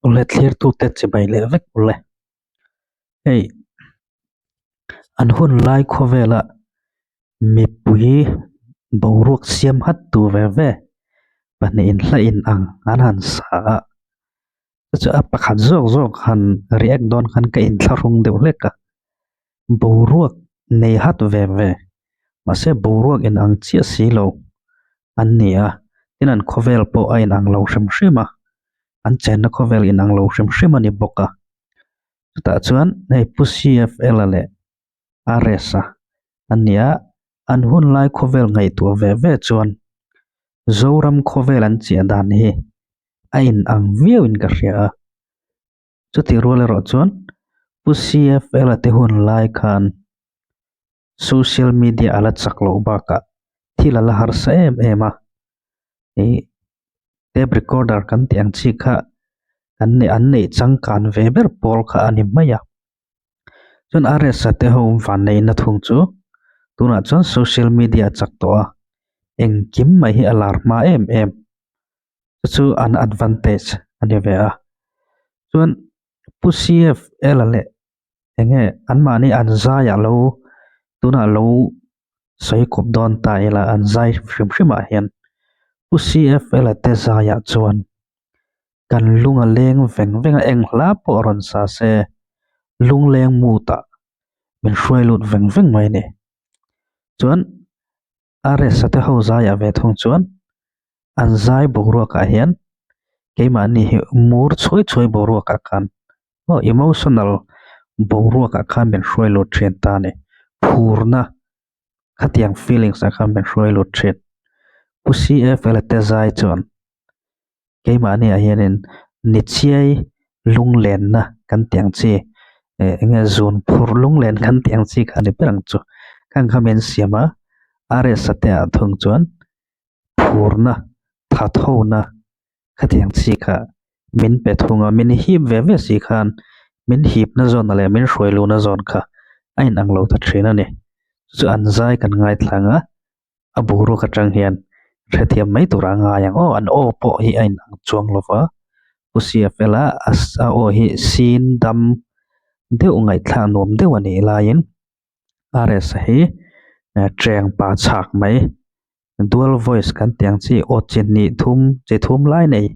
ule clear tu te che bai le vek ule hey an hun lai khovela mi pui boruak siam hat tu ve pani in hla in ang an han sa chu a pakhat zawk zawk han react don khan ka in tharung deuh hlek ka boruak nei hat ve mase boruak in ang chia si lo an nia tin an khovel po a in ang lo hrim hrim a an chen na khovel in ang lo hrim hrim ani boka ta chuan nei pusi fl ale aresa ania an hun lai khovel ngai tu ve chuan zoram khovel an chia dan hi a in ang viau in ka hria chuti role ro chuan pusi fl te hun lai khan social media ala chaklo baka thila la har sa em a e tape recorder kan tiang chi kha an nei changkan ve ber pol kha ani maya chun aresa te home fan nei na thung chu tuna chon social media chak to a eng kim mai hi alarma em chu an advantage ani ve a chuan pusif elale enge an mani an zaya lo tuna lo soi kop don ta ela an zai hrim hrim a hian pusif ela te zaya chuan kan lunga leng veng eng hla po ron sa se lung leng mu ta min hruai lut veng mai ni chuan ares ate ho zaya ve thung chuan an zai boruak a hian keima ni hi mur choi boruak a kan emotional boruak a kan min hruai lut thin ta ni phurna khatiang feelings a kan min hruai lut thin pusi fl te zai chuan keima ni a hianin ni chiai lung len na kan tiang chi enge zun phur lung len kan tiang chi kha ni perang chu kan khamen siama are sate a thung chuan phurna thathona khatiang chi kha min pe thunga min hip ve si khan min hip na zon ale min hroi lu na zon kha ain anglo ta thina ni chu an zai kan ngai thlanga aburu ka tang hian rethiam mai tura nga yang an o po hi ain ang chuang lova usia fela as a o hi sin dam deuh ngai thla nom deuh ani lain ares hi treng pa chak mai dual voice kan tiang chi o chin ni thum lai nei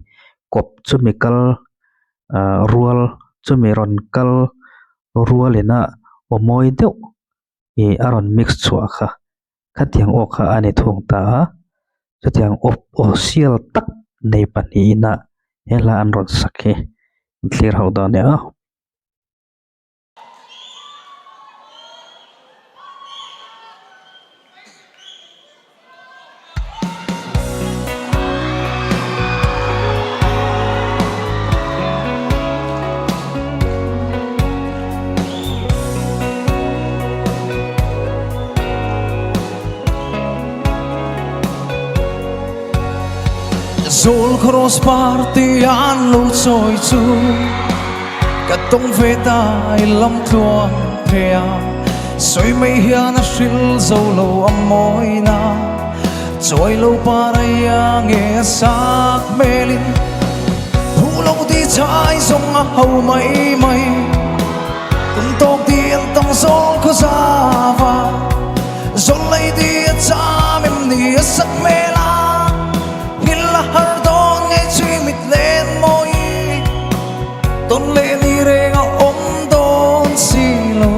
kop chumikal rual chumiron kal rualina omoi deuh i aron mix chua kha khatiang o kha ani thung ta chutiang o sial tak nei pani na hela an ron sakhe clear how down ya Zol cross party an lo choi chu katong ve ta lam thuang phea soi mei hian a hril zo lo amoi na choi lo paraya nge sak melin hu lo ti chai song a hau mai tum tok ti an tang zol ko zawa zol lai ti cha mem ni sak mela har don ngay truy mịt lên môi tôn lên đi re ngọ ôm đón xì lô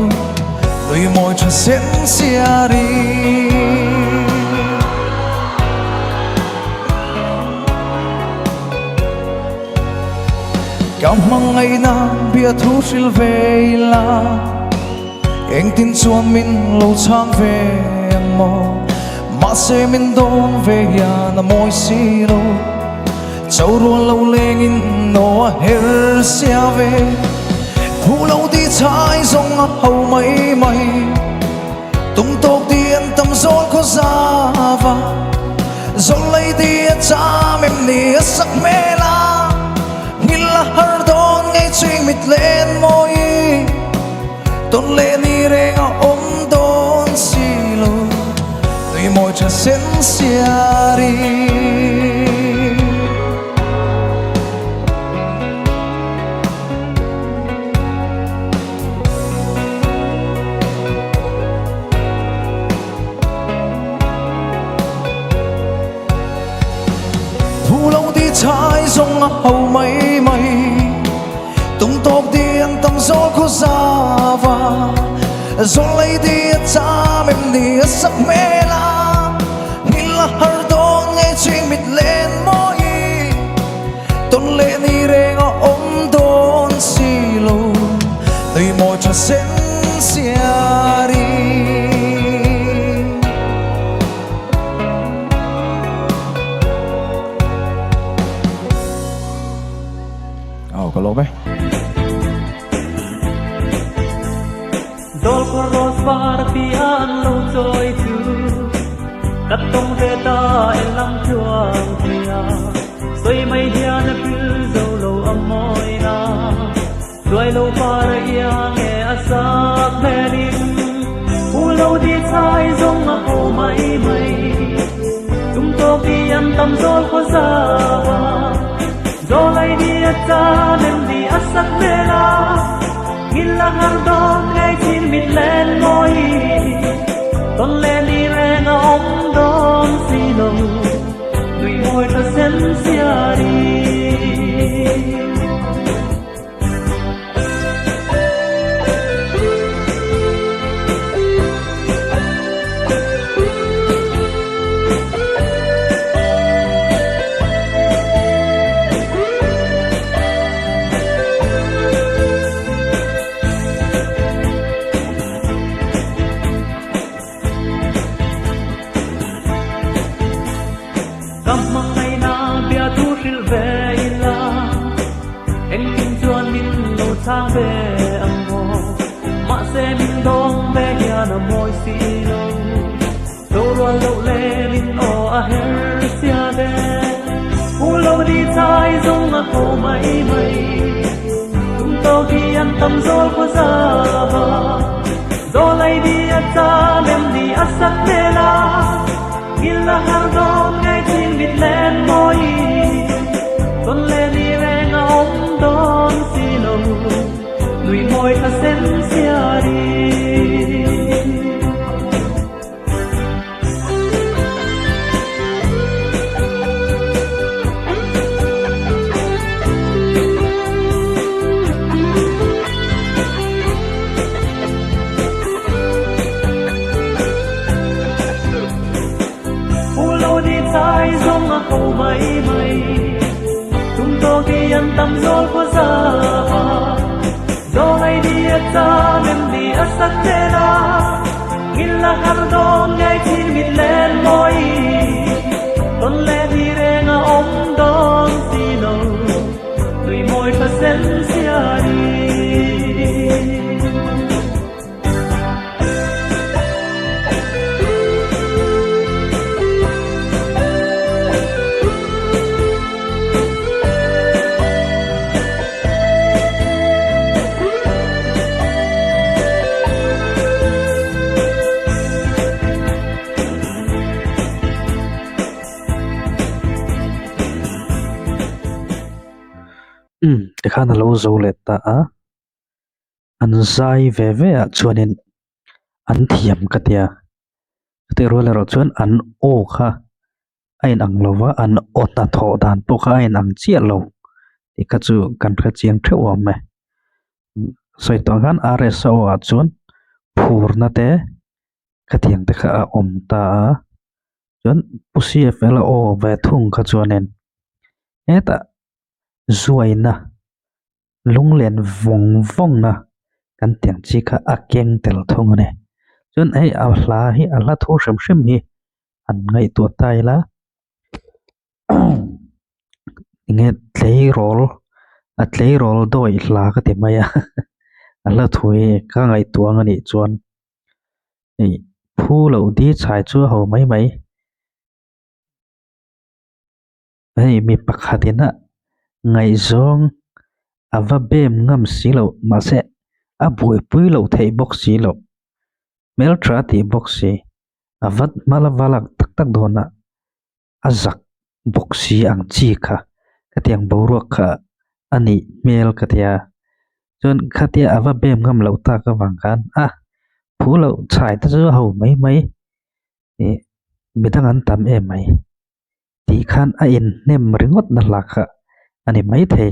đôi môi cho xén xia đi cảm mong ngày na bia thu xil về la anh tin chuan min lâu trang về mò mà sẽ mình đón về nhà na môi xì lô châu ruộng lâu lên in nó her xia về thu lâu đi trái rong hầu mây tung tóc đi ăn tâm gió có ra và gió lấy đi cha mềm nỉ sắc mê la nhìn là har đón ngay truy mịt lên môi tôn lên đi re ôm đón xì lô môi cha sen sia đi hầu mấy mây tung tóc đi ăn tâm gió khó ra và gió lấy đi cha mềm đi sắc mê la hila har do nghe chuyện mịt lên môi tôn lệ ni re ngõ ôm đón xì lô tùy môi cho sen xia đi có lỗi đấy. Dol koros partian lo joy tu katong veta elam chuang thia soi mai hian pil zo lo amoi na soi lo para yang e asak menin ulo di chai zong a ko mai mai tum to ki an tam zol ko zawa zolai di cha nem di asak mela gila hardon ngay chin mít lên ngôi tôn lên đi lên ông đón xì nồng người môi ta sen xia đi sang về âm mô mạ sẽ min dong về nhà na môi xì lô đâu rồi lâu lê min o a her xia đê u lâu đi trái dung a cô mấy mấy chúng tôi khi ăn tâm dối của giờ do lấy đi a cha đem đi a sắc đê la gila hàng đón ngay trên vịt lên môi con lên đi về ngóng đón xì lô người môi ta sen xia đi u lâu đi trái giống a cô mấy mấy chúng tôi khi ăn tâm rồi có giờ do hay đi cha nên đi sắc thế na gila hardon ngay chin mít lên môi tôn lên đi re nga om đón xì nô tùy môi ta sen xia đi để khán là lâu rồi lệ ta anh sai về về cho nên anh thiểm cái tia cái rồi là rồi cho anh ô kha anh ăn lâu và anh ốt ta thọ đàn bộ kha anh ăn chia lâu thì cái chú cần cái chuyện theo ông mày rồi tao gan are sau à chuan phur na te cái tiếng te kha om ta chuan pusi fela o ve thung kha chuan nen eta zuai na lung len vong vong na kan tiang chi kha akeng tel thong ne chun ai a hla hi a hla thu shem shem hi an ngai tu tai la nge tlei rol doi hla ka ti maya a hla thui ka ngai tuang ani chuan ei phu lo di chai chu ho mai mai ei mi pakhatina ngai zong ava bem ngam silo ma se a bui pui lo thei box silo mel tra ti box si avat malavalak tak tak dona azak box si ang chi kha katiang boru kha ani mel katia chon khatia ava bem ngam lo ta ka wangkan a phu lo chai ta chu ho mai mai e midang an tam e mai ti khan a in nem ringot na la kha ani mai thei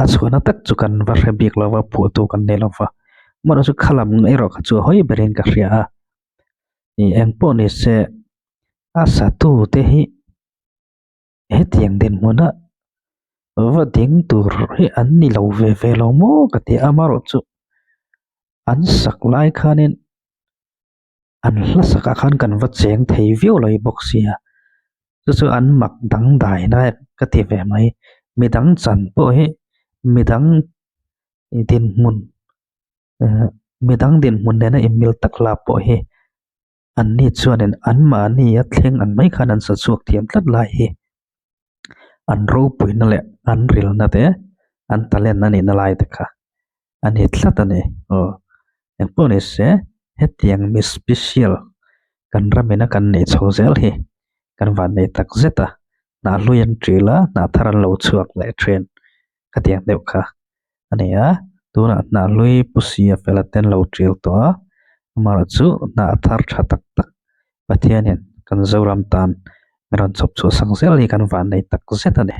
a chhuana tak chu kan va hrebik lova phu tu kan ne lova mara chu khalam ei ro kha chu hoi berin ka hria a ni engpo ni se a sa tu te hi he tiang den mona va ding tur hi an ni lo ve lo mo ka ti amaro chu an sak lai khanin an hla saka khan kan va cheng thei vio loi boxia chu an mak dang dai na ka ti ve mai midang chan po hi midang din mun midang din mun ne na imil takla po hi an ni chuanin an ma ni a thleng an mai khan an sa chuak thiam tlat lai hi an ro pui na le an ril na te an talen na ni na lai te kha an hi tlat ani en po ni se hetiang mi special kan ramena kan nei chozel hi kan van nei tak zeta na luyan trila na tharan lo chuak le train ka tiang deuh kha ani a tuna na lui pusia felaten lo tril to mara chu na thar tha tak tak pathianin kan zoram tan meron chop chu sangzel hi kan van nei tak zeta ne